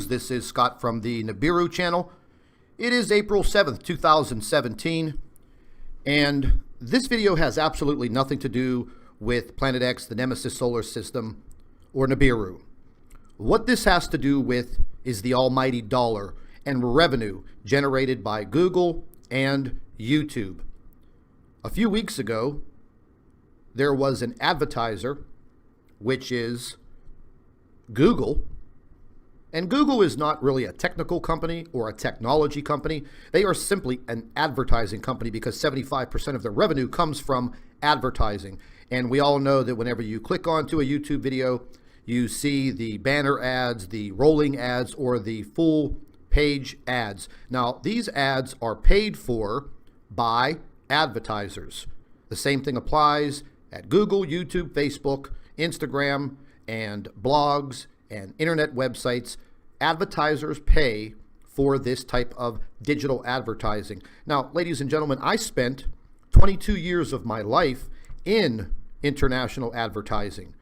This is Scott from the Nibiru channel. It is April 7th, 2017, and this video has absolutely nothing to do with Planet X, the Nemesis solar system, or Nibiru. What this has to do with is the almighty dollar and revenue generated by Google and YouTube. A few weeks ago, there was an advertiser, which is Google. And Google is not really a technical company or a technology company. They are simply an advertising company because 75% of their revenue comes from advertising. And we all know that whenever you click onto a YouTube video, you see the banner ads, the rolling ads, or the full page ads. Now, these ads are paid for by advertisers. The same thing applies at Google, YouTube, Facebook, Instagram, and blogs and internet websites. Advertisers pay for this type of digital advertising. Now, ladies and gentlemen, I spent 22 years of my life in international advertising.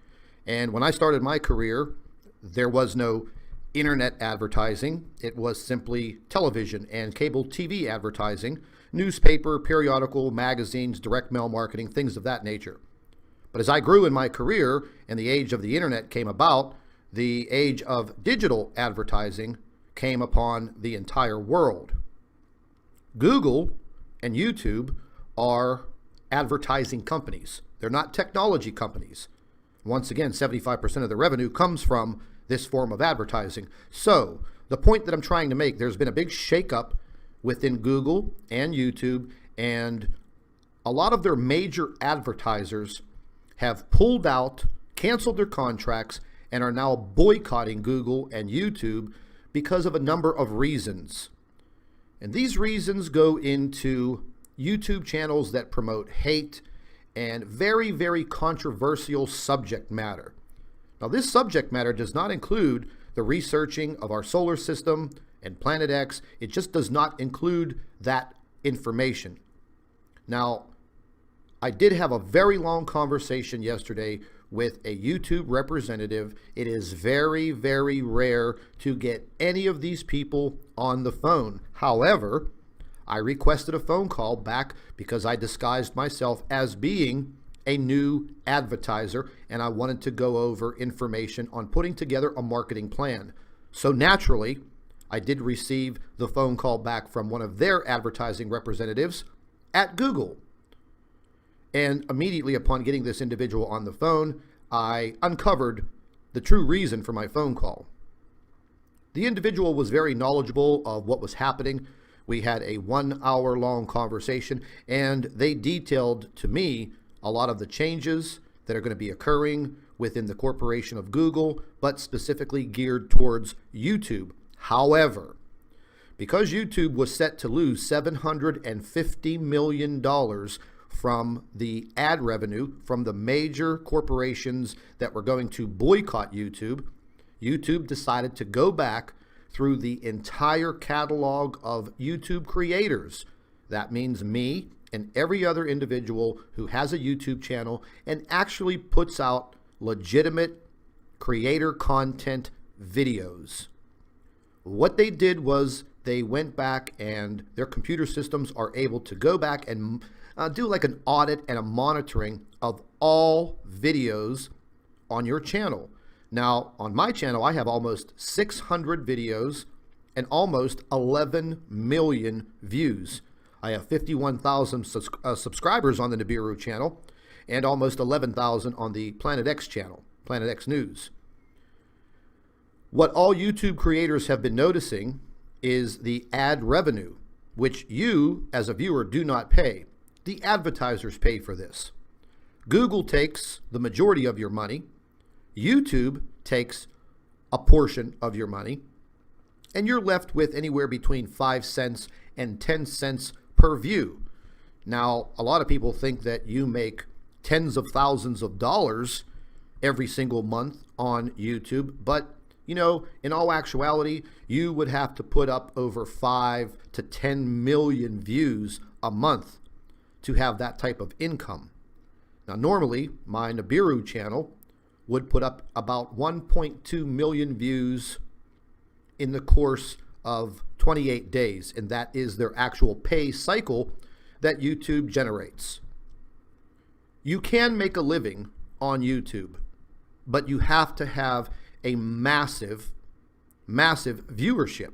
And when I started my career, there was no internet advertising. It was simply television and cable TV advertising, newspaper, periodical, magazines, direct mail marketing, things of that nature. But as I grew in my career and the age of the internet came about, the age of digital advertising came upon the entire world. Google and YouTube are advertising companies. They're not technology companies. Once again, 75% of the revenue comes from this form of advertising. So the point that I'm trying to make, there's been a big shakeup within Google and YouTube, and a lot of their major advertisers have pulled out, canceled their contracts, and are now boycotting Google and YouTube because of a number of reasons. And these reasons go into YouTube channels that promote hate and very, very controversial subject matter. Now, this subject matter does not include the researching of our solar system and Planet X. It just does not include that information. Now, I did have a very long conversation yesterday with a YouTube representative. It is very, very rare to get any of these people on the phone. However, I requested a phone call back because I disguised myself as being a new advertiser, and I wanted to go over information on putting together a marketing plan. So naturally, I did receive the phone call back from one of their advertising representatives at Google. And immediately upon getting this individual on the phone, I uncovered the true reason for my phone call. The individual was very knowledgeable of what was happening. We had a 1 hour long conversation, and they detailed to me a lot of the changes that are going to be occurring within the corporation of Google, but specifically geared towards YouTube. However, because YouTube was set to lose $750 million from the ad revenue from the major corporations that were going to boycott YouTube, YouTube decided to go back through the entire catalog of YouTube creators. That means me and every other individual who has a YouTube channel and actually puts out legitimate creator content videos. What they did was they went back, and their computer systems are able to go back and do like an audit and a monitoring of all videos on your channel. Now, on my channel, I have almost 600 videos and almost 11 million views. I have 51,000 subscribers on the Nibiru channel and almost 11,000 on the Planet X channel, Planet X News. What all YouTube creators have been noticing is the ad revenue, which you, as a viewer, do not pay. The advertisers pay for this. Google takes the majority of your money. YouTube takes a portion of your money. And you're left with anywhere between 5 cents and 10 cents per view. Now, a lot of people think that you make tens of thousands of dollars every single month on YouTube, but you know, in all actuality, you would have to put up over 5 to 10 million views a month to have that type of income. Now, normally, my Nibiru channel would put up about 1.2 million views in the course of 28 days, and that is their actual pay cycle that YouTube generates. You can make a living on YouTube, but you have to have a massive viewership.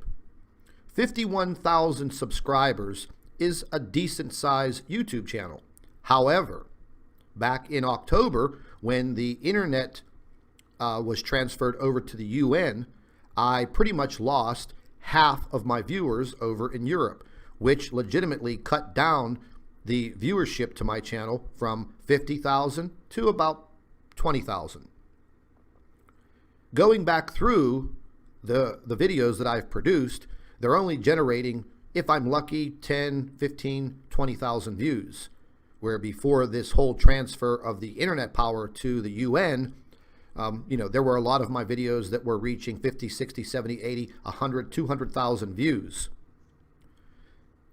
51,000 subscribers is a decent sized YouTube channel. However, back in October, when the internet was transferred over to the UN, I pretty much lost half of my viewers over in Europe, which legitimately cut down the viewership to my channel from 50,000 to about 20,000. Going back through the videos that I've produced, they're only generating, if I'm lucky, 10, 15, 20,000 views, where before this whole transfer of the internet power to the UN, there were a lot of my videos that were reaching 50, 60, 70, 80, 100, 200,000 views.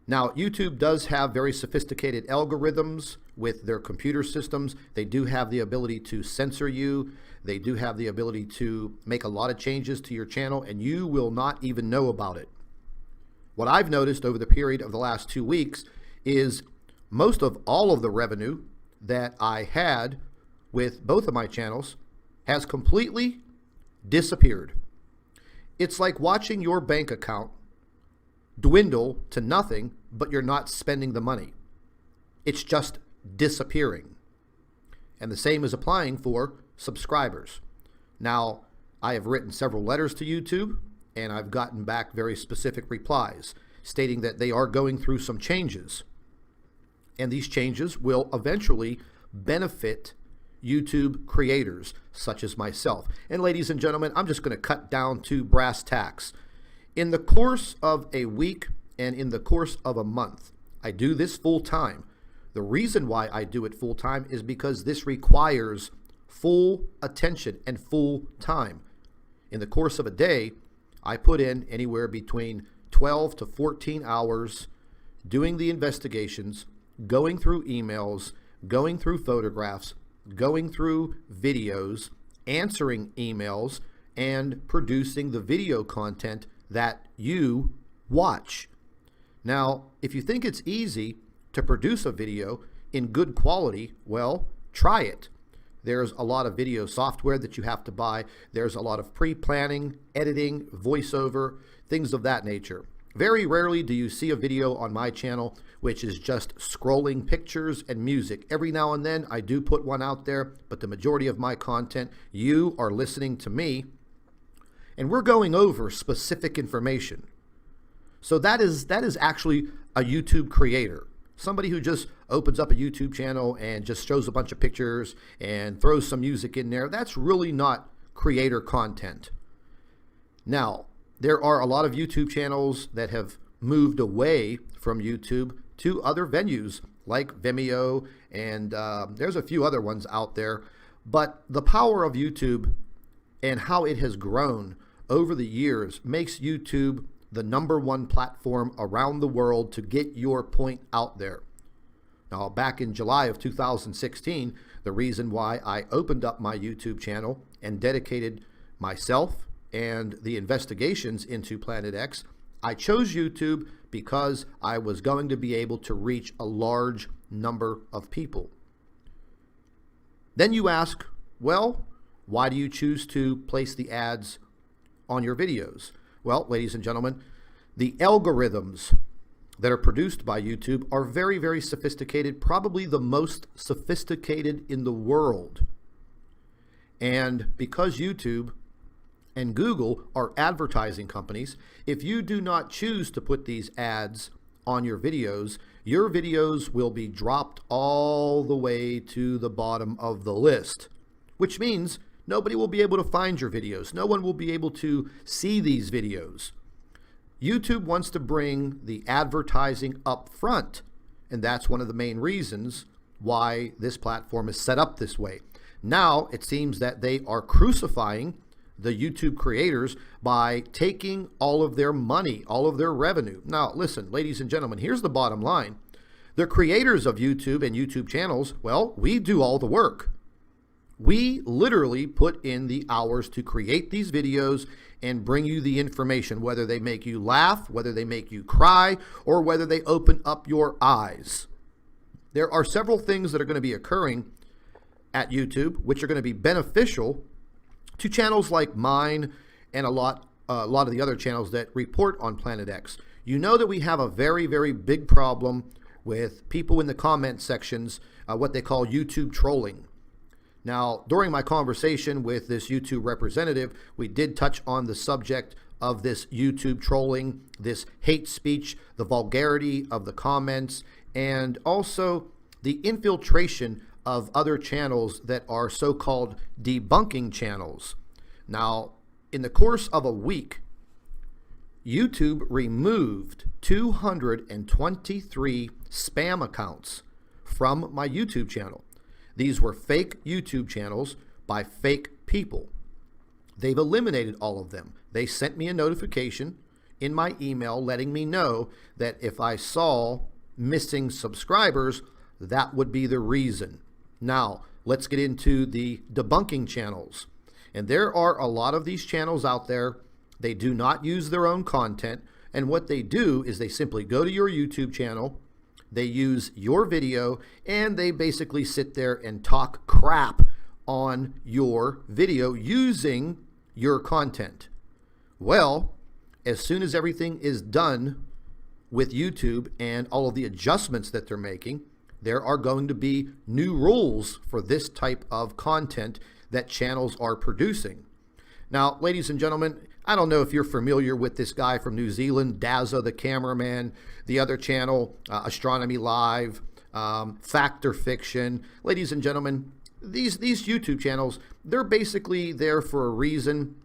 Now, YouTube does have very sophisticated algorithms with their computer systems. They do have the ability to censor you. They do have the ability to make a lot of changes to your channel, and you will not even know about it. What I've noticed over the period of the last 2 weeks is most of all of the revenue that I had with both of my channels has completely disappeared. It's like watching your bank account dwindle to nothing, but you're not spending the money. It's just disappearing. And the same is applying for subscribers. Now, I have written several letters to YouTube, and I've gotten back very specific replies stating that they are going through some changes. And these changes will eventually benefit YouTube creators such as myself. And ladies and gentlemen, I'm just going to cut down to brass tacks. In the course of a week and in the course of a month, I do this full time. The reason why I do it full time is because this requires full attention and full time. In the course of a day, I put in anywhere between 12 to 14 hours doing the investigations, going through emails, going through photographs, going through videos, answering emails, and producing the video content that you watch. Now, if you think it's easy to produce a video in good quality, well, try it. There's a lot of video software that you have to buy. There's a lot of pre-planning, editing, voiceover, things of that nature. Very rarely do you see a video on my channel which is just scrolling pictures and music. Every now and then I do put one out there, but the majority of my content, you are listening to me, and we're going over specific information. So that is actually a YouTube creator. Somebody who just opens up a YouTube channel and just shows a bunch of pictures and throws some music in there. That's really not creator content. Now, there are a lot of YouTube channels that have moved away from YouTube to other venues like Vimeo, and there's a few other ones out there. But the power of YouTube and how it has grown over the years makes YouTube the #1 platform around the world to get your point out there. Now, back in July of 2016, the reason why I opened up my YouTube channel and dedicated myself and the investigations into Planet X, I chose YouTube because I was going to be able to reach a large number of people. Then you ask, well, why do you choose to place the ads on your videos? Well, ladies and gentlemen, the algorithms that are produced by YouTube are very, very sophisticated, probably the most sophisticated in the world. And because YouTube and Google are advertising companies, if you do not choose to put these ads on your videos will be dropped all the way to the bottom of the list, which means nobody will be able to find your videos. No one will be able to see these videos. YouTube wants to bring the advertising up front, and that's one of the main reasons why this platform is set up this way. Now, it seems that they are crucifying the YouTube creators by taking all of their money, all of their revenue. Now, listen, ladies and gentlemen, here's the bottom line. The creators of YouTube and YouTube channels, well, we do all the work. We literally put in the hours to create these videos and bring you the information, whether they make you laugh, whether they make you cry, or whether they open up your eyes. There are several things that are going to be occurring at YouTube, which are going to be beneficial to channels like mine and a lot of the other channels that report on Planet X. You know that we have a very, very big problem with people in the comment sections, what they call YouTube trolling. Now, during my conversation with this YouTube representative, we did touch on the subject of this YouTube trolling, this hate speech, the vulgarity of the comments, and also the infiltration of other channels that are so-called debunking channels. Now, in the course of a week, YouTube removed 223 spam accounts from my YouTube channel. These were fake YouTube channels by fake people. They've eliminated all of them. They sent me a notification in my email letting me know that if I saw missing subscribers, that would be the reason. Now, let's get into the debunking channels. And there are a lot of these channels out there. They do not use their own content. And what they do is they simply go to your YouTube channel, they use your video, and they basically sit there and talk crap on your video using your content. Well, as soon as everything is done with YouTube and all of the adjustments that they're making, there are going to be new rules for this type of content that channels are producing. Now, ladies and gentlemen, I don't know if you're familiar with this guy from New Zealand, Dazza the cameraman, the other channel, Astronomy Live, Fact or Fiction. Ladies and gentlemen, these YouTube channels, they're basically there for a reason.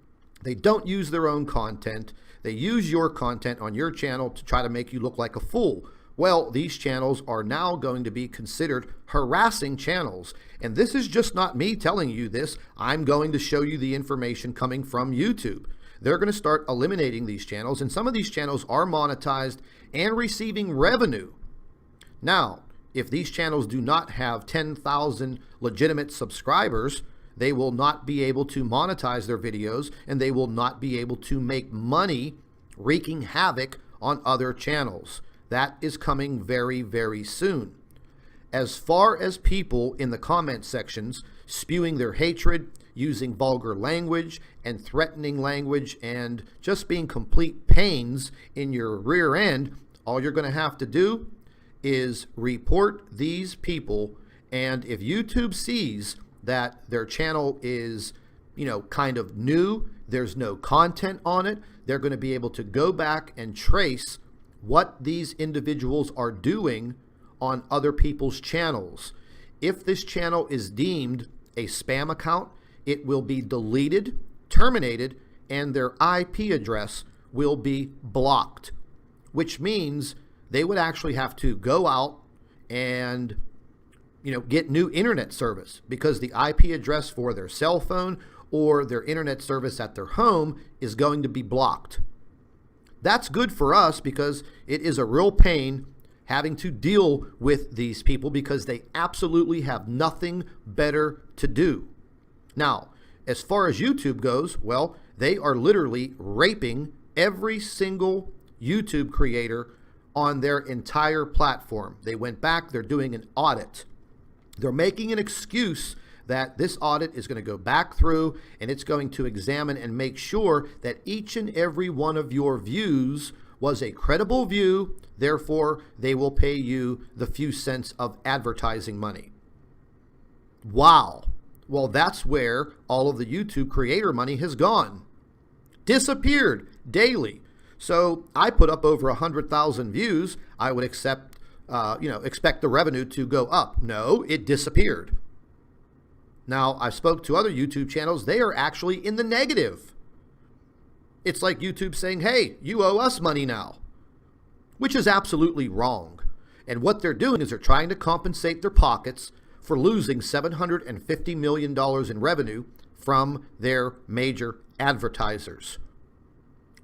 They don't use their own content. They use your content on your channel to try to make you look like a fool. Well, these channels are now going to be considered harassing channels. And this is just not me telling you this. I'm going to show you the information coming from YouTube. They're going to start eliminating these channels, and some of these channels are monetized and receiving revenue. Now, if these channels do not have 10,000 legitimate subscribers, they will not be able to monetize their videos, and they will not be able to make money wreaking havoc on other channels. That is coming very, very soon. As far as people in the comment sections spewing their hatred, using vulgar language and threatening language and just being complete pains in your rear end, all you're going to have to do is report these people. And if YouTube sees that their channel is, kind of new, there's no content on it, they're going to be able to go back and trace what these individuals are doing on other people's channels. If this channel is deemed a spam account, it will be deleted, terminated, and their IP address will be blocked, which means they would actually have to go out and get new internet service, because the IP address for their cell phone or their internet service at their home is going to be blocked. That's good for us because it is a real pain having to deal with these people because they absolutely have nothing better to do. Now, as far as YouTube goes, well, they are literally raping every single YouTube creator on their entire platform. They went back, they're doing an audit. They're making an excuse that this audit is going to go back through and it's going to examine and make sure that each and every one of your views was a credible view. Therefore, they will pay you the few cents of advertising money. Wow. Well, that's where all of the YouTube creator money has gone. Disappeared daily. So I put up over 100,000 views. I would expect the revenue to go up. No, it disappeared. Now, I spoke to other YouTube channels. They are actually in the negative. It's like YouTube saying, hey, you owe us money now, which is absolutely wrong. And what they're doing is they're trying to compensate their pockets for losing $750 million in revenue from their major advertisers.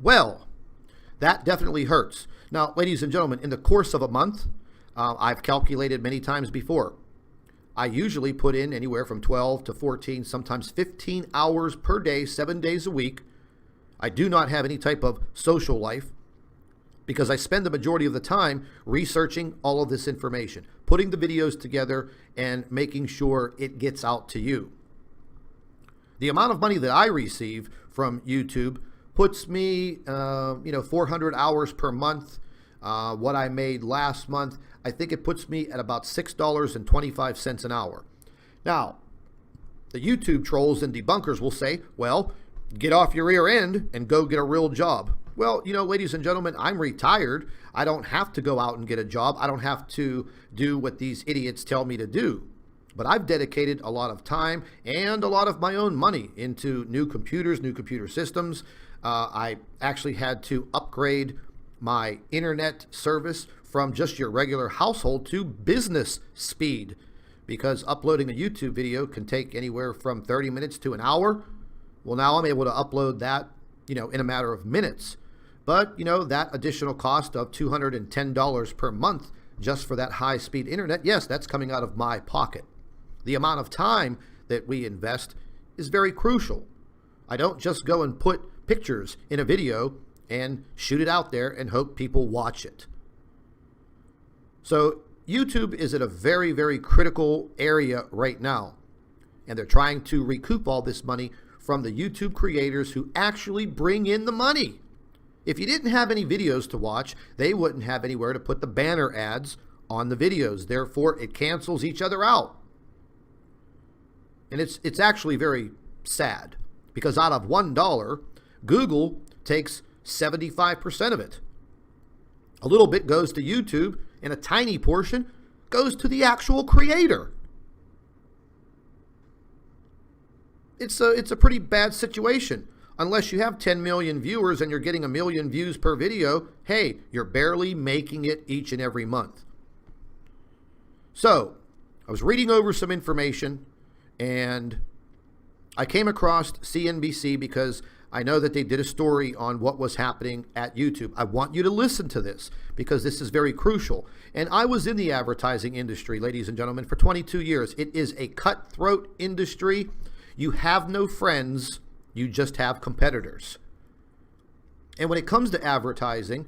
Well, that definitely hurts. Now, ladies and gentlemen, in the course of a month, I've calculated many times before, I usually put in anywhere from 12 to 14, sometimes 15 hours per day, 7 days a week. I do not have any type of social life because I spend the majority of the time researching all of this information, putting the videos together and making sure it gets out to you. The amount of money that I receive from YouTube puts me, 400 hours per month. What I made last month, I think it puts me at about $6.25 an hour. Now, the YouTube trolls and debunkers will say, well, get off your rear end and go get a real job. Well, ladies and gentlemen, I'm retired. I don't have to go out and get a job. I don't have to do what these idiots tell me to do. But I've dedicated a lot of time and a lot of my own money into new computers, new computer systems. I actually had to upgrade my internet service from just your regular household to business speed, because uploading a YouTube video can take anywhere from 30 minutes to an hour. Well, now I'm able to upload that, in a matter of minutes. But, that additional cost of $210 per month just for that high-speed internet, yes, that's coming out of my pocket. The amount of time that we invest is very crucial. I don't just go and put pictures in a video and shoot it out there and hope people watch it. So YouTube is at a very, very critical area right now, and they're trying to recoup all this money from the YouTube creators who actually bring in the money. If you didn't have any videos to watch, they wouldn't have anywhere to put the banner ads on the videos. Therefore, it cancels each other out. And it's actually very sad, because out of $1, Google takes 75% of it. A little bit goes to YouTube, and a tiny portion goes to the actual creator. It's a pretty bad situation. Unless you have 10 million viewers and you're getting 1 million views per video, hey, you're barely making it each and every month. So, I was reading over some information, and I came across CNBC because I know that they did a story on what was happening at YouTube. I want you to listen to this because this is very crucial. And I was in the advertising industry, ladies and gentlemen, for 22 years. It is a cutthroat industry. You have no friends, you just have competitors. And when it comes to advertising,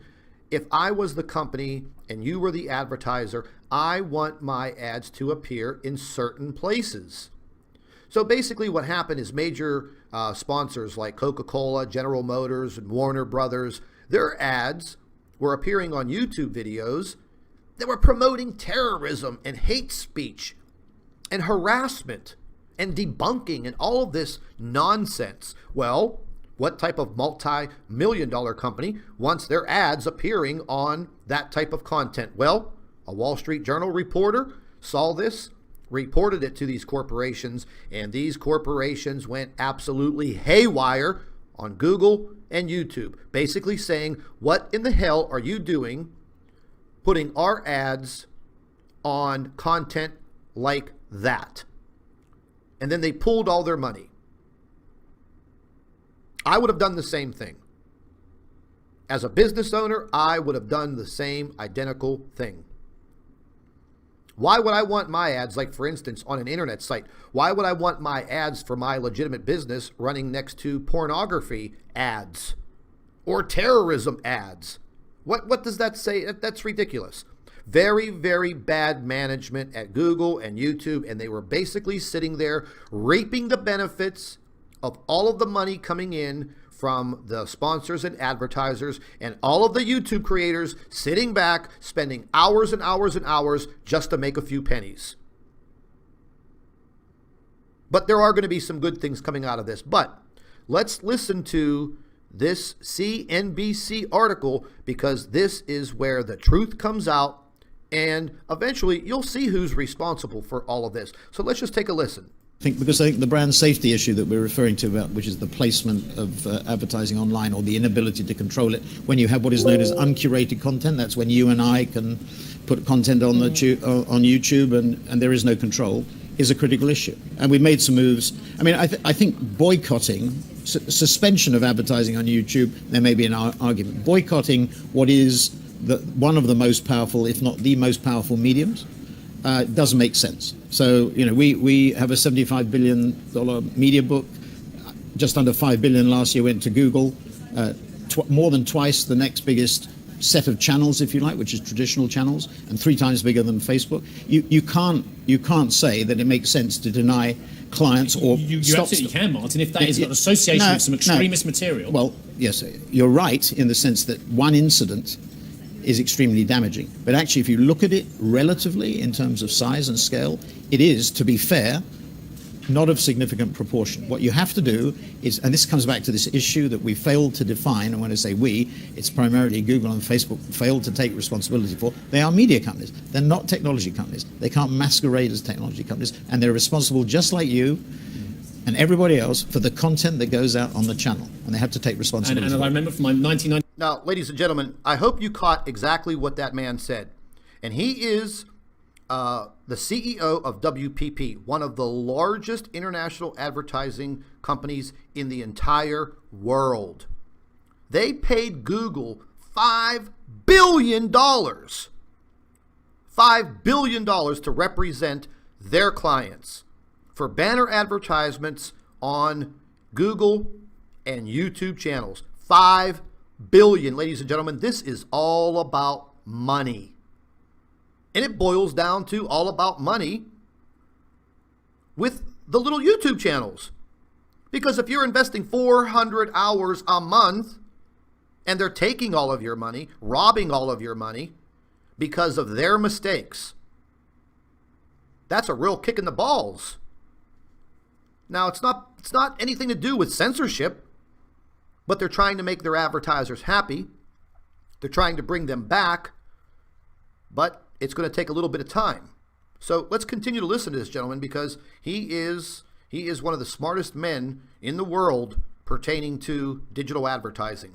if I was the company and you were the advertiser, I want my ads to appear in certain places. So basically what happened is major sponsors like Coca-Cola, General Motors, and Warner Brothers, their ads were appearing on YouTube videos that were promoting terrorism and hate speech and harassment and debunking and all of this nonsense. Well, what type of multi-million-dollar company wants their ads appearing on that type of content? Well, a Wall Street Journal reporter saw this, reported it to these corporations, and these corporations went absolutely haywire on Google and YouTube, basically saying, what in the hell are you doing putting our ads on content like that? And then they pulled all their money. I would have done the same thing. As a business owner, I would have done the same identical thing. Why would I want my ads, like for instance, on an internet site? Why would I want my ads for my legitimate business running next to pornography ads or terrorism ads? What does that say? That's ridiculous. Very, very bad management at Google and YouTube, and they were basically sitting there reaping the benefits of all of the money coming in from the sponsors and advertisers, and all of the YouTube creators sitting back, spending hours and hours and hours just to make a few pennies. But there are going to be some good things coming out of this. But let's listen to this CNBC article, because this is where the truth comes out, and eventually you'll see who's responsible for all of this. So let's just take a listen. I think the brand safety issue that we're referring to, about which is the placement of advertising online, or the inability to control it when you have what is known as uncurated content. That's when you and I can put content on on YouTube and there is no control, is a critical issue. And we've made some moves. I mean, I think boycotting, suspension of advertising on YouTube, there may be an argument. Boycotting what is one of the most powerful, if not the most powerful mediums, doesn't make sense. So, we have a $75 billion media book. Just under $5 billion last year went to Google. More than twice the next biggest set of channels, if you like, which is traditional channels, and 3 times bigger than Facebook. You can't say that it makes sense to deny clients or you stop. absolutely can, Martin, if that is an association with some extremist material. Well, yes, you're right in the sense that one incident is extremely damaging. But actually, if you look at it relatively in terms of size and scale, it is, to be fair, not of significant proportion. What you have to do is, and this comes back to this issue that we failed to define, and when I say we, it's primarily Google and Facebook failed to take responsibility for. They are media companies. They're not technology companies. They can't masquerade as technology companies, and they're responsible, just like you and everybody else, for the content that goes out on the channel, and they have to take responsibility. And I remember from my 1990. Now, ladies and gentlemen, I hope you caught exactly what that man said. And he is the CEO of WPP, one of the largest international advertising companies in the entire world. They paid Google $5 billion. $5 billion to represent their clients for banner advertisements on Google and YouTube channels. $5 billion, ladies and gentlemen. This is all about money. And it boils down to all about money with the little YouTube channels. Because if you're investing 400 hours a month and they're taking all of your money, robbing all of your money because of their mistakes, that's a real kick in the balls. Now, it's not anything to do with censorship, but they're trying to make their advertisers happy. They're trying to bring them back, but it's going to take a little bit of time. So let's continue to listen to this gentleman, because he is one of the smartest men in the world pertaining to digital advertising.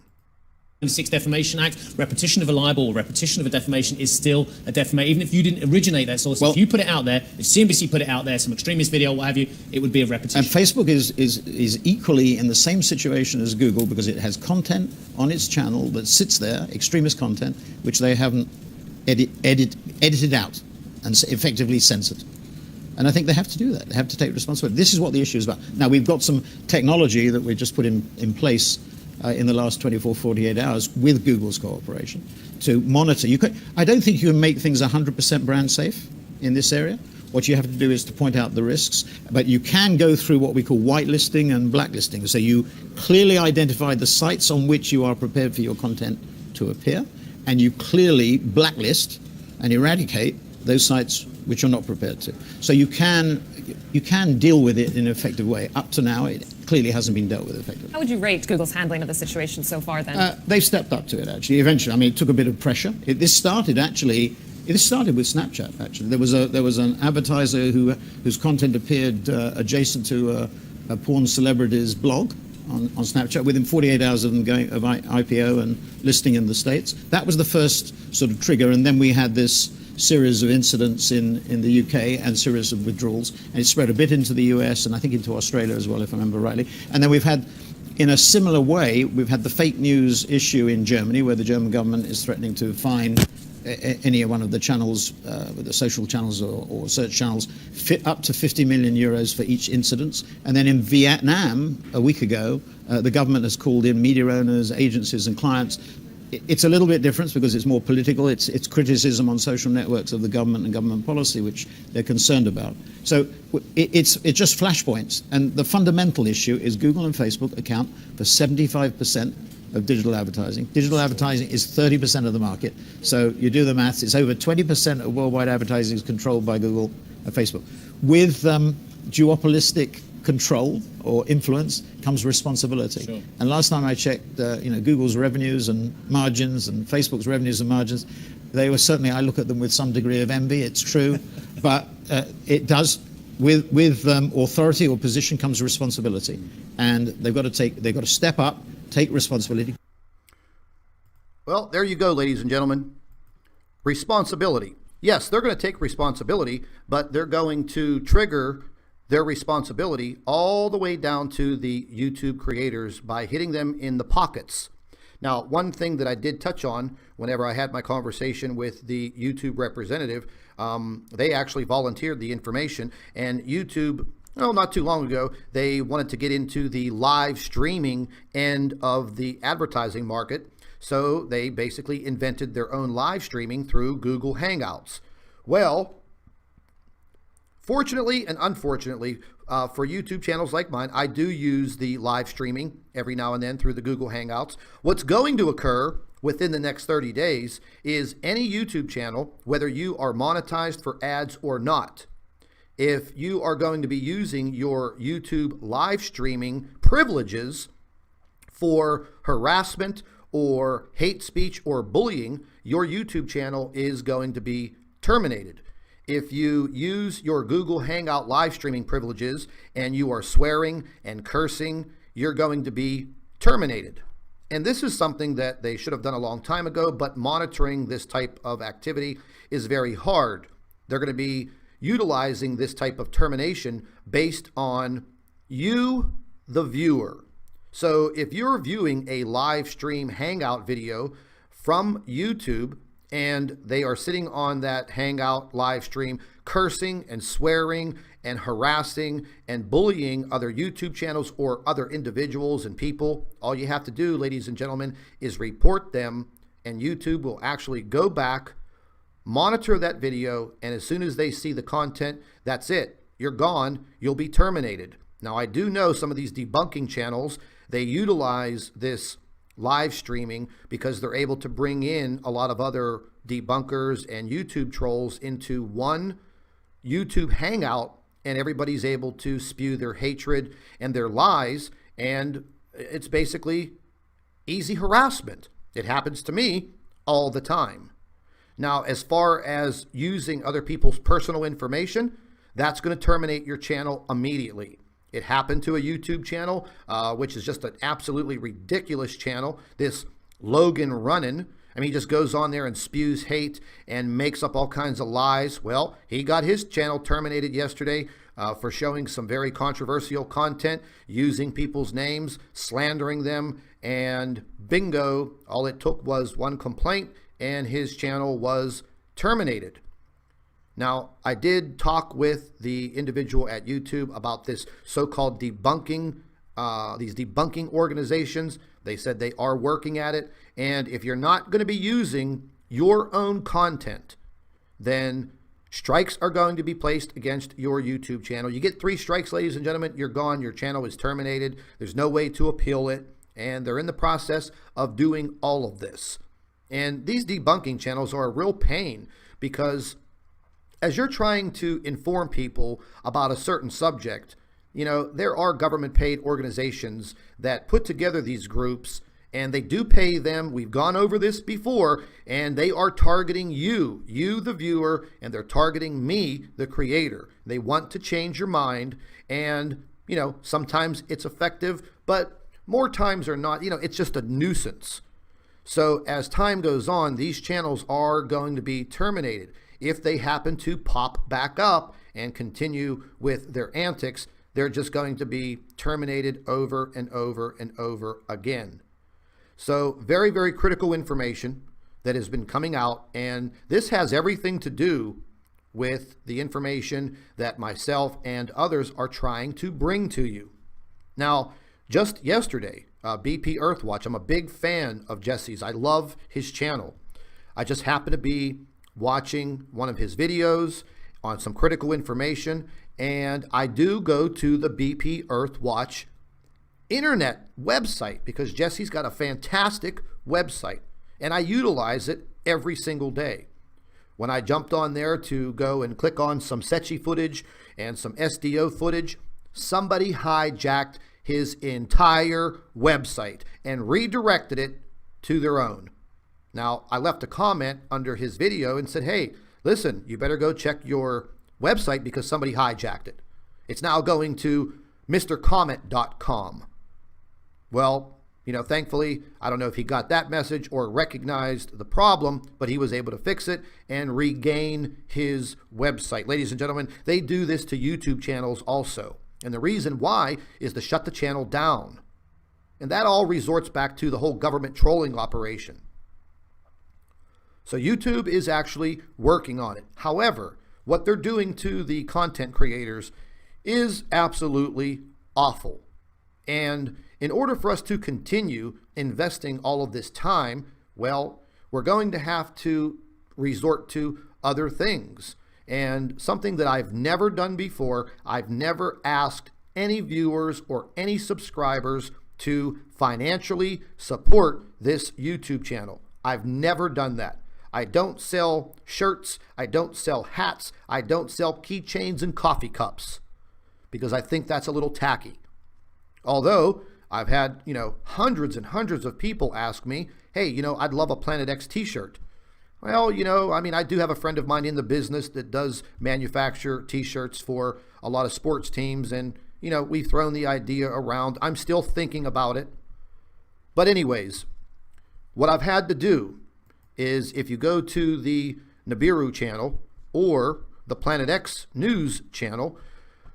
1996 Defamation Act, repetition of a libel or repetition of a defamation is still a defamation. Even if you didn't originate that source, if you put it out there, if CNBC put it out there, some extremist video, what have you, it would be a repetition. And Facebook is equally in the same situation as Google, because it has content on its channel that sits there, extremist content, which they haven't edited out and effectively censored. And I think they have to do that. They have to take responsibility. This is what the issue is about. Now, we've got some technology that we've just put in place in the last 24, 48 hours with Google's cooperation to monitor. I don't think you can make things 100% brand safe in this area. What you have to do is to point out the risks, but you can go through what we call whitelisting and blacklisting. So you clearly identify the sites on which you are prepared for your content to appear, and you clearly blacklist and eradicate those sites which are not prepared to. So you can deal with it in an effective way. Up to now, it clearly hasn't been dealt with effectively. How would you rate Google's handling of the situation so far, then? They've stepped up to it, actually. Eventually, I mean, it took a bit of pressure. This started with Snapchat. Actually, there was an advertiser whose content appeared adjacent to a porn celebrity's blog on Snapchat within 48 hours of them going of IPO and listing in the States. That was the first sort of trigger, and then we had this series of incidents in the UK and series of withdrawals, and it spread a bit into the US and I think into Australia as well, if I remember rightly. And then we've had, in a similar way, we've had the fake news issue in Germany, where the German government is threatening to fine any one of the channels, the social channels or search channels, up to 50 million euros for each incident. And then in Vietnam, a week ago, the government has called in media owners, agencies and clients. It's a little bit different because it's more political. It's criticism on social networks of the government and government policy, which they're concerned about. So it's just flashpoints. And the fundamental issue is Google and Facebook account for 75% of digital advertising. Digital advertising is 30% of the market. So you do the maths, it's over 20% of worldwide advertising is controlled by Google and Facebook. With duopolistic control or influence comes responsibility. Sure. And last time I checked, Google's revenues and margins and Facebook's revenues and margins, they were certainly, I look at them with some degree of envy, it's true, but it does, with authority or position comes responsibility. And they've got to step up, take responsibility. Well, there you go, ladies and gentlemen. Responsibility. Yes, they're going to take responsibility, but they're going to trigger their responsibility all the way down to the YouTube creators by hitting them in the pockets. Now, one thing that I did touch on whenever I had my conversation with the YouTube representative, they actually volunteered the information, and YouTube, well, not too long ago, they wanted to get into the live streaming end of the advertising market. So they basically invented their own live streaming through Google Hangouts. Well, fortunately and unfortunately, for YouTube channels like mine, I do use the live streaming every now and then through the Google Hangouts. What's going to occur within the next 30 days is any YouTube channel, whether you are monetized for ads or not, if you are going to be using your YouTube live streaming privileges for harassment or hate speech or bullying, your YouTube channel is going to be terminated. If you use your Google Hangout live streaming privileges and you are swearing and cursing, you're going to be terminated. And this is something that they should have done a long time ago, but monitoring this type of activity is very hard. They're going to be utilizing this type of termination based on you, the viewer. So if you're viewing a live stream Hangout video from YouTube and they are sitting on that Hangout live stream cursing and swearing and harassing and bullying other YouTube channels or other individuals and people, all you have to do, ladies and gentlemen, is report them, and YouTube will actually go back, monitor that video, and as soon as they see the content, that's it. You're gone. You'll be terminated. Now, I do know some of these debunking channels, they utilize this live streaming because they're able to bring in a lot of other debunkers and YouTube trolls into one YouTube Hangout, and everybody's able to spew their hatred and their lies, and it's basically easy harassment. It happens to me all the time. Now, as far as using other people's personal information, that's going to terminate your channel immediately. It happened to a YouTube channel, which is just an absolutely ridiculous channel. This Logan Runnin', I mean, he just goes on there and spews hate and makes up all kinds of lies. Well, he got his channel terminated yesterday for showing some very controversial content, using people's names, slandering them, and bingo, all it took was one complaint and his channel was terminated. Now, I did talk with the individual at YouTube about this so-called debunking, these debunking organizations. They said they are working at it. And if you're not going to be using your own content, then strikes are going to be placed against your YouTube channel. You get 3 strikes, ladies and gentlemen, you're gone. Your channel is terminated. There's no way to appeal it. And they're in the process of doing all of this. And these debunking channels are a real pain because as you're trying to inform people about a certain subject, you know, there are government paid organizations that put together these groups and they do pay them. We've gone over this before, and they are targeting you, the viewer, and they're targeting me, the creator. They want to change your mind, and, you know, sometimes it's effective, but more times are not. You know, it's just a nuisance. So as time goes on, these channels are going to be terminated. If they happen to pop back up and continue with their antics, they're just going to be terminated over and over and over again. So very, very critical information that has been coming out, and this has everything to do with the information that myself and others are trying to bring to you. Now, just yesterday, BP Earthwatch, I'm a big fan of Jesse's. I love his channel. I just happened to be watching one of his videos on some critical information, and I do go to the BP Earthwatch internet website because Jesse's got a fantastic website, and I utilize it every single day. When I jumped on there to go and click on some Sechi footage and some SDO footage, somebody hijacked his entire website and redirected it to their own. Now, I left a comment under his video and said, hey, listen, you better go check your website because somebody hijacked it. It's now going to mrcomment.com. Well, you know, thankfully, I don't know if he got that message or recognized the problem, but he was able to fix it and regain his website. Ladies and gentlemen, they do this to YouTube channels also. And the reason why is to shut the channel down. And that all resorts back to the whole government trolling operation. So YouTube is actually working on it. However, what they're doing to the content creators is absolutely awful. And in order for us to continue investing all of this time, well, we're going to have to resort to other things. And something that I've never done before, I've never asked any viewers or any subscribers to financially support this YouTube channel. I've never done that. I don't sell shirts, I don't sell hats, I don't sell keychains and coffee cups because I think that's a little tacky. Although I've had, hundreds and hundreds of people ask me, hey, I'd love a Planet X t-shirt. Well, I do have a friend of mine in the business that does manufacture t-shirts for a lot of sports teams, and, we've thrown the idea around. I'm still thinking about it. But anyways, what I've had to do is if you go to the Nibiru channel or the Planet X News channel,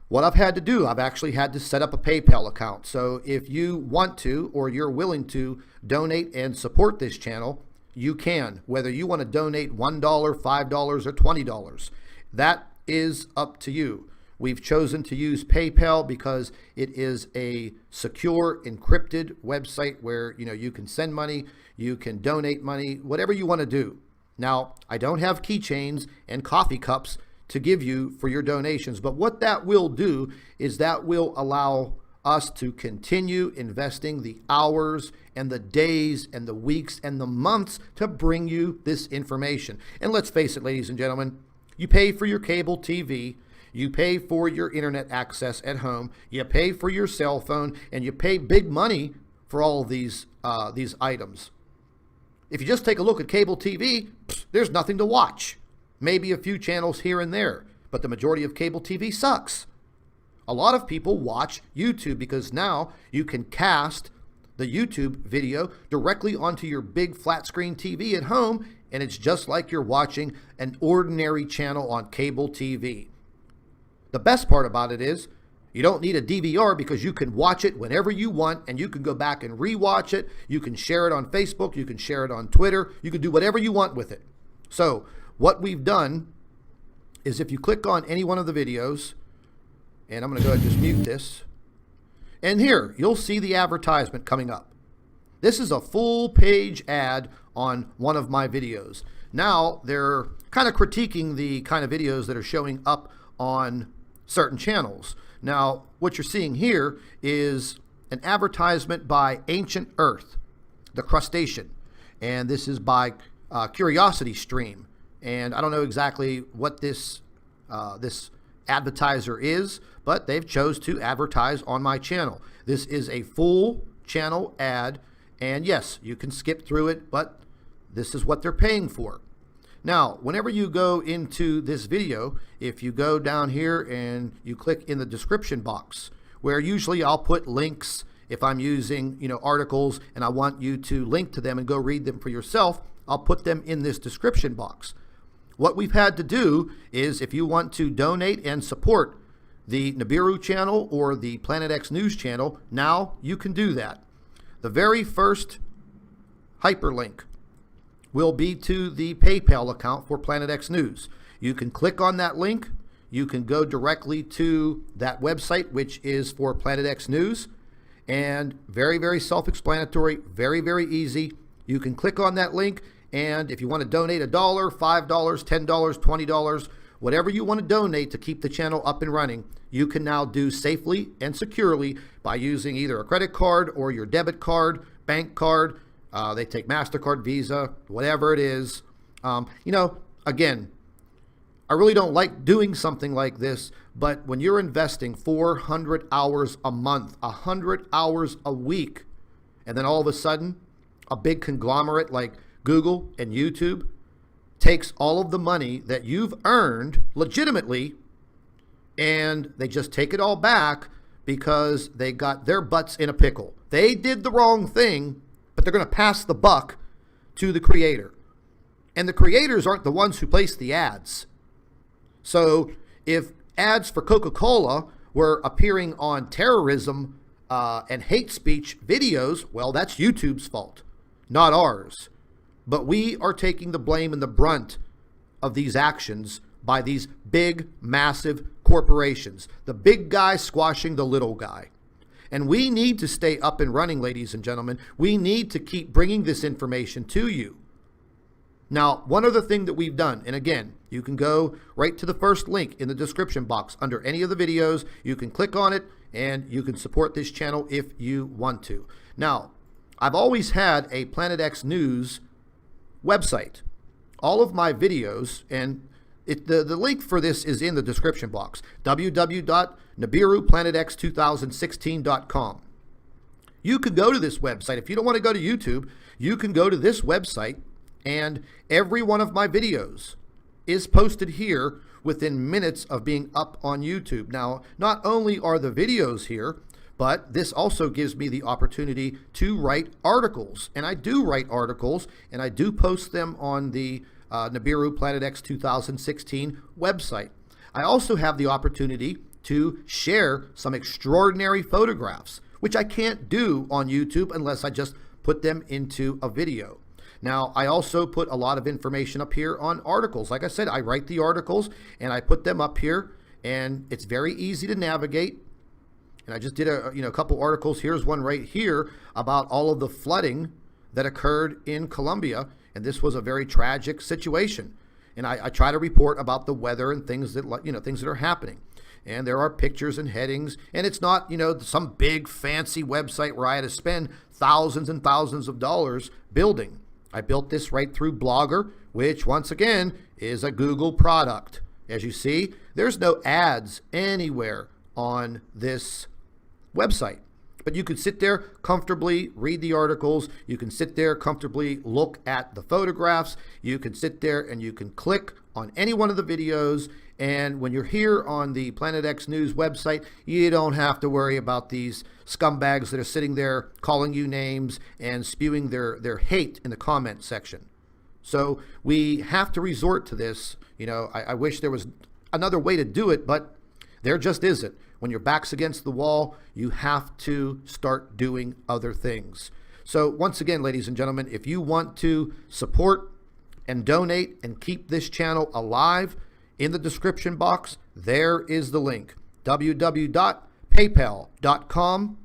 what I've had to do, I've actually had to set up a PayPal account. So if you want to or you're willing to donate and support this channel, you can, whether you want to donate $1, $5, or $20. That is up to you. We've chosen to use PayPal because it is a secure, encrypted website where you can send money, you can donate money, whatever you want to do. Now, I don't have keychains and coffee cups to give you for your donations, but what that will do is that will allow us to continue investing the hours and the days and the weeks and the months to bring you this information. And let's face it, ladies and gentlemen, you pay for your cable TV, you pay for your internet access at home, you pay for your cell phone, and you pay big money for all of these items. If you just take a look at cable TV, there's nothing to watch. Maybe a few channels here and there, but the majority of cable TV sucks. A lot of people watch YouTube because now you can cast the YouTube video directly onto your big flat screen TV at home, and it's just like you're watching an ordinary channel on cable TV. The best part about it is you don't need a DVR because you can watch it whenever you want, and you can go back and rewatch it. You can share it on Facebook. You can share it on Twitter. You can do whatever you want with it. So what we've done is if you click on any one of the videos, and I'm going to go ahead and just mute this, and here you'll see the advertisement coming up. This is a full page ad on one of my videos. Now they're kind of critiquing the kind of videos that are showing up on certain channels. Now, what you're seeing here is an advertisement by Ancient Earth, the crustacean, and this is by Curiosity Stream. And I don't know exactly what this advertiser is, but they've chose to advertise on my channel. This is a full channel ad, and yes, you can skip through it, but this is what they're paying for. Now, whenever you go into this video, if you go down here and you click in the description box, where usually I'll put links if I'm using, articles and I want you to link to them and go read them for yourself, I'll put them in this description box. What we've had to do is if you want to donate and support the Nibiru channel or the Planet X News channel, now you can do that. The very first hyperlink will be to the PayPal account for Planet X News. You can click on that link. You can go directly to that website, which is for Planet X News. And very, very self-explanatory, very, very easy. You can click on that link, and if you want to donate $1, $5, $10, $20, whatever you want to donate to keep the channel up and running, you can now do safely and securely by using either a credit card or your debit card, bank card. They take MasterCard, Visa, whatever it is. Again, I really don't like doing something like this, but when you're investing 400 hours a month, 100 hours a week, and then all of a sudden, a big conglomerate like Google and YouTube takes all of the money that you've earned legitimately, and they just take it all back because they got their butts in a pickle. They did the wrong thing, but they're going to pass the buck to the creator. And the creators aren't the ones who place the ads. So if ads for Coca-Cola were appearing on terrorism and hate speech videos, well, that's YouTube's fault, not ours. But we are taking the blame and the brunt of these actions by these big, massive corporations, the big guy squashing the little guy. And we need to stay up and running, ladies and gentlemen. We need to keep bringing this information to you. Now, one other thing that we've done, and again, you can go right to the first link in the description box under any of the videos. You can click on it and you can support this channel if you want to. Now, I've always had a Planet X News website. All of my videos, and the link for this is in the description box, www.nibiruplanetx2016.com. You can go to this website. If you don't want to go to YouTube, you can go to this website, and every one of my videos is posted here within minutes of being up on YouTube. Now, not only are the videos here, but this also gives me the opportunity to write articles. And I do write articles, and I do post them on the Nibiru Planet X 2016 website. I also have the opportunity to share some extraordinary photographs, which I can't do on YouTube unless I just put them into a video. Now, I also put a lot of information up here on articles. Like I said, I write the articles and I put them up here, and it's very easy to navigate. And I just did a couple articles. Here's one right here about all of the flooding that occurred in Colombia, and this was a very tragic situation. And I try to report about the weather and things that things that are happening. And there are pictures and headings, and it's not some big fancy website where I had to spend thousands and thousands of dollars building. I built this right through Blogger, which once again is a Google product. As you see, there's no ads anywhere on this website, but you can sit there comfortably, read the articles. You can sit there comfortably, look at the photographs. You can sit there and you can click on any one of the videos. And when you're here on the Planet X News website, you don't have to worry about these scumbags that are sitting there calling you names and spewing their hate in the comment section. So we have to resort to this. I wish there was another way to do it, but there just isn't. When your back's against the wall, you have to start doing other things. So once again, ladies and gentlemen, if you want to support and donate and keep this channel alive, in the description box, there is the link, www.paypal.com,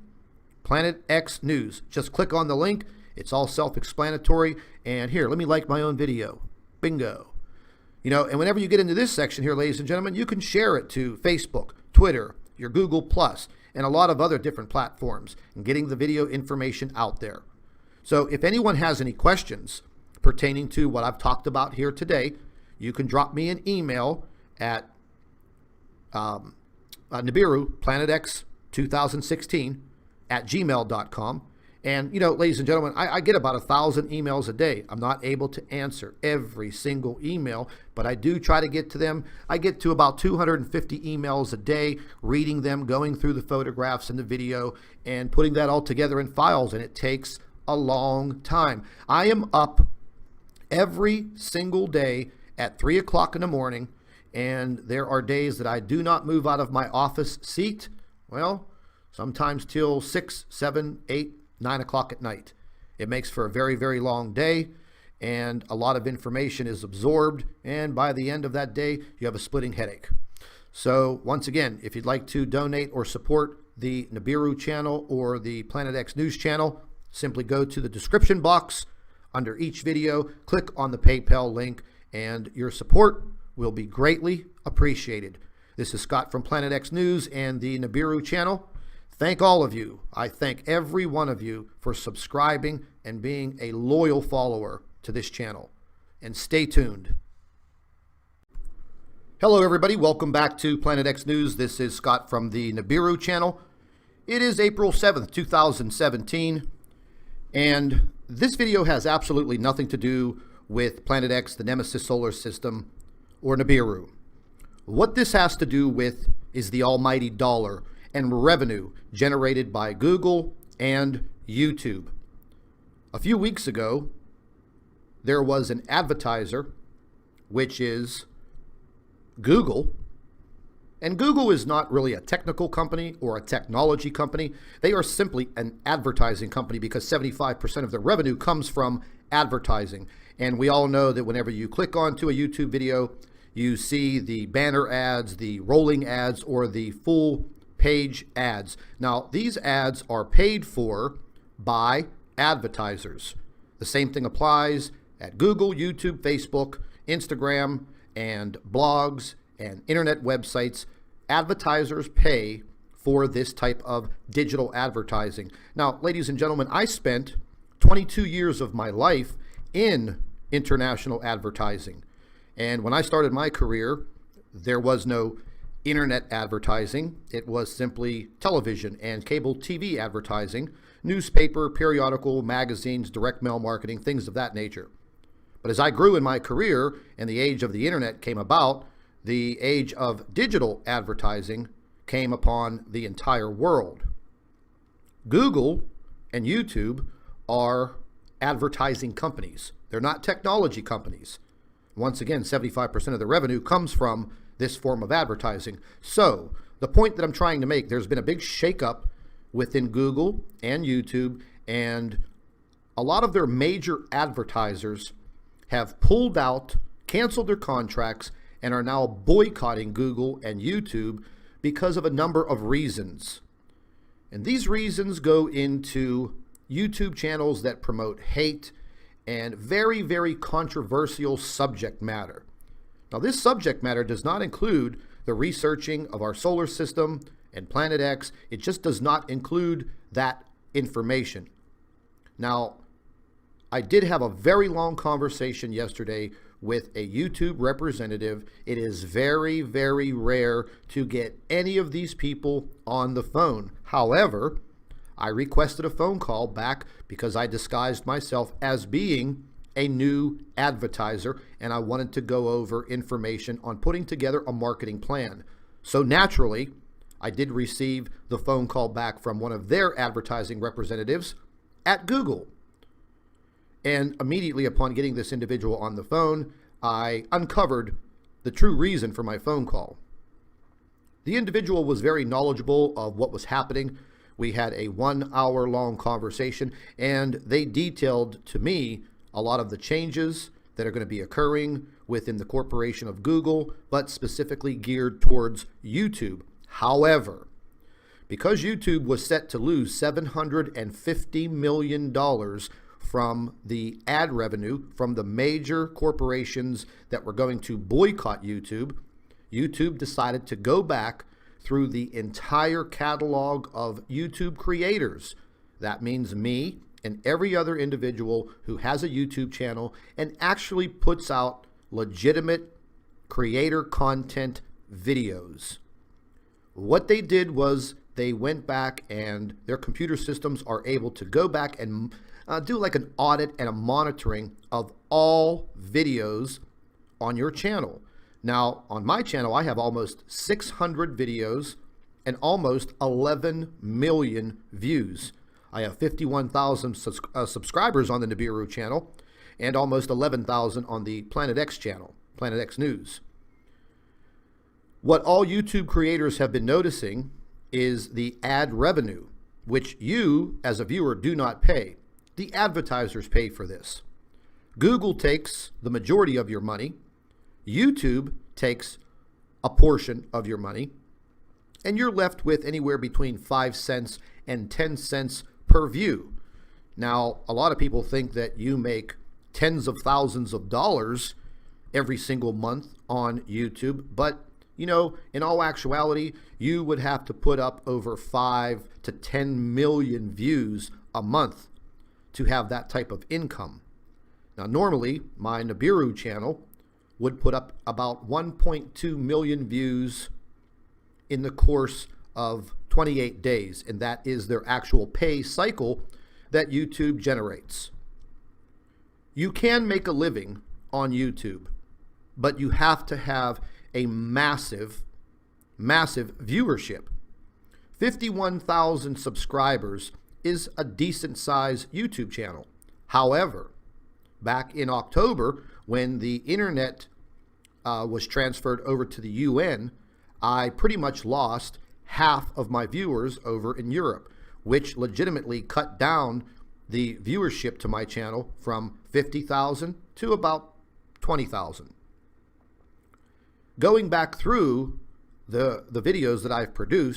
Planet X News. Just click on the link. It's all self-explanatory. And here, let me like my own video. Bingo. And whenever you get into this section here, ladies and gentlemen, you can share it to Facebook, Twitter, your Google Plus, and a lot of other different platforms, and getting the video information out there. So if anyone has any questions pertaining to what I've talked about here today, you can drop me an email at Nibiru PlanetX 2016 at gmail.com. And, ladies and gentlemen, I get about 1,000 emails a day. I'm not able to answer every single email, but I do try to get to them. I get to about 250 emails a day, reading them, going through the photographs and the video, and putting that all together in files, and it takes a long time. I am up every single day at 3 o'clock in the morning, and there are days that I do not move out of my office seat, well, sometimes till 6, 7, 8, 9 o'clock at night. It makes for a very, very long day, and a lot of information is absorbed, and by the end of that day, you have a splitting headache. So once again, if you'd like to donate or support the Nibiru channel or the Planet X News channel, simply go to the description box under each video, click on the PayPal link, and your support will be greatly appreciated. This is Scott from Planet X News and the Nibiru channel. Thank all of you. I thank every one of you for subscribing and being a loyal follower to this channel. And stay tuned. Hello everybody, welcome back to Planet X News. This is Scott from the Nibiru channel. It is April 7th, 2017, and this video has absolutely nothing to do with Planet X, the Nemesis solar system, or Nibiru. What this has to do with is the almighty dollar and revenue generated by Google and YouTube. A few weeks ago, there was an advertiser, which is Google, And Google is not really a technical company or a technology company. They are simply an advertising company because 75% of their revenue comes from advertising. And we all know that whenever you click onto a YouTube video, you see the banner ads, the rolling ads, or the full page ads. Now, these ads are paid for by advertisers. The same thing applies at Google, YouTube, Facebook, Instagram, and blogs and internet websites. Advertisers pay for this type of digital advertising. Now, ladies and gentlemen, I spent 22 years of my life in international advertising. And when I started my career, there was no internet advertising. It was simply television and cable TV advertising, newspaper, periodical, magazines, direct mail marketing, things of that nature. But as I grew in my career and the age of the internet came about, the age of digital advertising came upon the entire world. Google and YouTube are advertising companies. They're not technology companies. Once again, 75% of the revenue comes from this form of advertising. So the point that I'm trying to make, there's been a big shakeup within Google and YouTube, and a lot of their major advertisers have pulled out, canceled their contracts, and are now boycotting Google and YouTube because of a number of reasons. And these reasons go into YouTube channels that promote hate and very, very controversial subject matter. Now, this subject matter does not include the researching of our solar system and Planet X. It just does not include that information. Now, I did have a very long conversation yesterday with a YouTube representative. It is very, very rare to get any of these people on the phone. However, I requested a phone call back because I disguised myself as being a new advertiser, and I wanted to go over information on putting together a marketing plan. So naturally, I did receive the phone call back from one of their advertising representatives at Google. And immediately upon getting this individual on the phone, I uncovered the true reason for my phone call. The individual was very knowledgeable of what was happening. We had a 1 hour long conversation, and they detailed to me a lot of the changes that are going to be occurring within the corporation of Google, but specifically geared towards YouTube. However, because YouTube was set to lose $750 million from the ad revenue from the major corporations that were going to boycott YouTube, YouTube decided to go back through the entire catalog of YouTube creators. That means me and every other individual who has a YouTube channel and actually puts out legitimate creator content videos. What they did was they went back, and their computer systems are able to go back and do like an audit and a monitoring of all videos on your channel. Now, on my channel, I have almost 600 videos and almost 11 million views. I have 51,000 subscribers on the Nibiru channel and almost 11,000 on the Planet X channel, Planet X News. What all YouTube creators have been noticing is the ad revenue, which you, as a viewer, do not pay. The advertisers pay for this. Google takes the majority of your money. YouTube takes a portion of your money, and you're left with anywhere between 5 cents and 10 cents per view. Now, a lot of people think that you make tens of thousands of dollars every single month on YouTube, but you know, in all actuality, you would have to put up over 5 to 10 million views a month to have that type of income. Now, normally, my Nibiru channel would put up about 1.2 million views in the course of 28 days, and that is their actual pay cycle that YouTube generates. You can make a living on YouTube, but you have to have a massive viewership. 51,000 subscribers is a decent sized YouTube channel. However, back in October, when the internet was transferred over to the UN, I pretty much lost half of my viewers over in Europe, which legitimately cut down the viewership to my channel from 50,000 to about 20,000. Going back through the videos that I've produced,